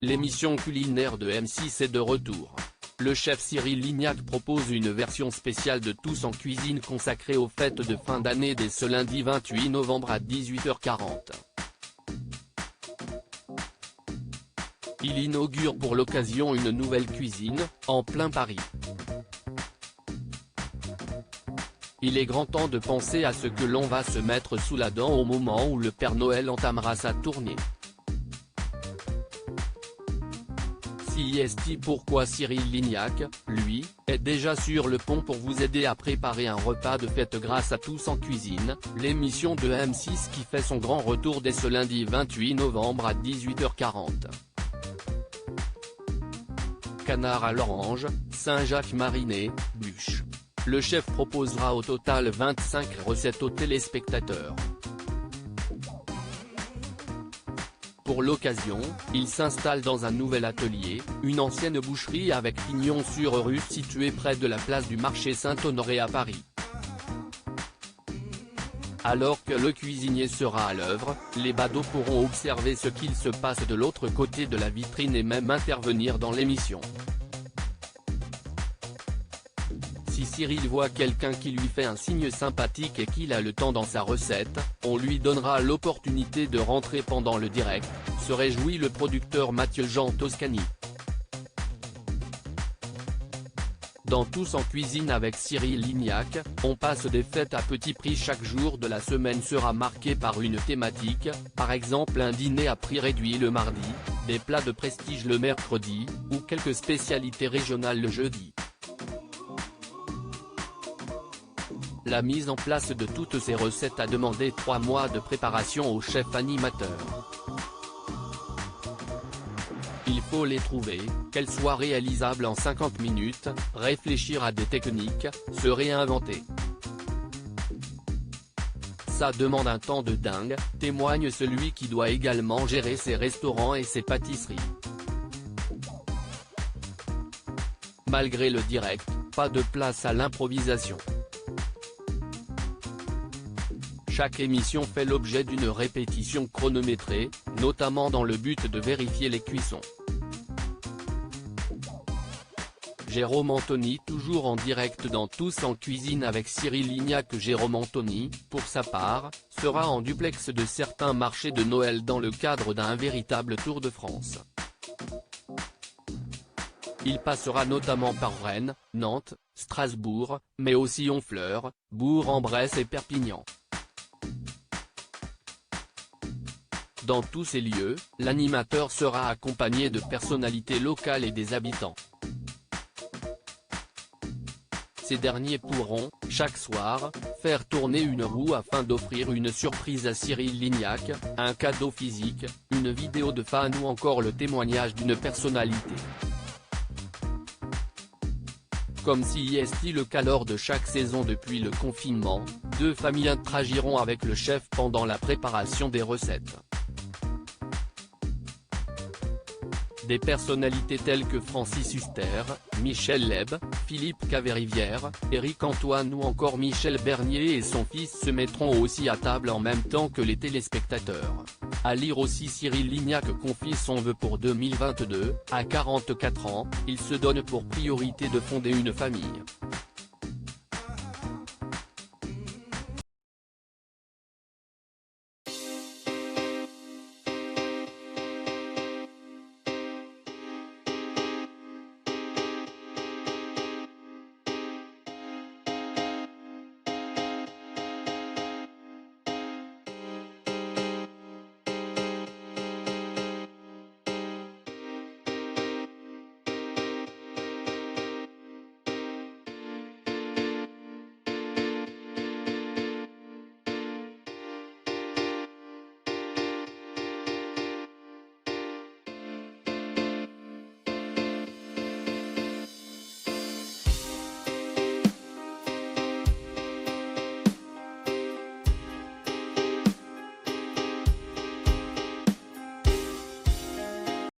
L'émission culinaire de M6 est de retour. Le chef Cyril Lignac propose une version spéciale de Tous en cuisine consacrée aux fêtes de fin d'année dès ce lundi 28 novembre à 18h40. Il inaugure pour l'occasion une nouvelle cuisine, en plein Paris. Il est grand temps de penser à ce que l'on va se mettre sous la dent au moment où le Père Noël entamera sa tournée. CIST Pourquoi Cyril Lignac, lui, est déjà sur le pont pour vous aider à préparer un repas de fête grâce à Tous en cuisine, l'émission de M6 qui fait son grand retour dès ce lundi 28 novembre à 18h40. Canard à l'orange, Saint-Jacques mariné, bûche. Le chef proposera au total 25 recettes aux téléspectateurs. Pour l'occasion, il s'installe dans un nouvel atelier, une ancienne boucherie avec pignon sur rue située près de la place du marché Saint-Honoré à Paris. Alors que le cuisinier sera à l'œuvre, les badauds pourront observer ce qu'il se passe de l'autre côté de la vitrine et même intervenir dans l'émission. Si Cyril voit quelqu'un qui lui fait un signe sympathique et qu'il a le temps dans sa recette, on lui donnera l'opportunité de rentrer pendant le direct, se réjouit le producteur Mathieu Jean Toscani. Dans Tous en cuisine avec Cyril Lignac, on passe des fêtes à petit prix. Chaque jour de la semaine sera marqué par une thématique, par exemple un dîner à prix réduit le mardi, des plats de prestige le mercredi, ou quelques spécialités régionales le jeudi. La mise en place de toutes ces recettes a demandé 3 mois de préparation au chef animateur. Il faut les trouver, qu'elles soient réalisables en 50 minutes, réfléchir à des techniques, se réinventer. Ça demande un temps de dingue, témoigne celui qui doit également gérer ses restaurants et ses pâtisseries. Malgré le direct, pas de place à l'improvisation. Chaque émission fait l'objet d'une répétition chronométrée, notamment dans le but de vérifier les cuissons. Jérôme Anthony toujours en direct dans Tous en cuisine avec Cyril Lignac. Jérôme Anthony, pour sa part, sera en duplex de certains marchés de Noël dans le cadre d'un véritable tour de France. Il passera notamment par Rennes, Nantes, Strasbourg, mais aussi Honfleur, Bourg-en-Bresse et Perpignan. Dans tous ces lieux, l'animateur sera accompagné de personnalités locales et des habitants. Ces derniers pourront, chaque soir, faire tourner une roue afin d'offrir une surprise à Cyril Lignac, un cadeau physique, une vidéo de fan ou encore le témoignage d'une personnalité. Comme CIST le cas lors de chaque saison depuis le confinement, 2 familles interagiront avec le chef pendant la préparation des recettes. Des personnalités telles que Francis Huster, Michel Leb, Philippe Caverivière, Éric Antoine ou encore Michel Bernier et son fils se mettront aussi à table en même temps que les téléspectateurs. À lire aussi Cyril Lignac confie son vœu pour 2022, à 44 ans, il se donne pour priorité de fonder une famille.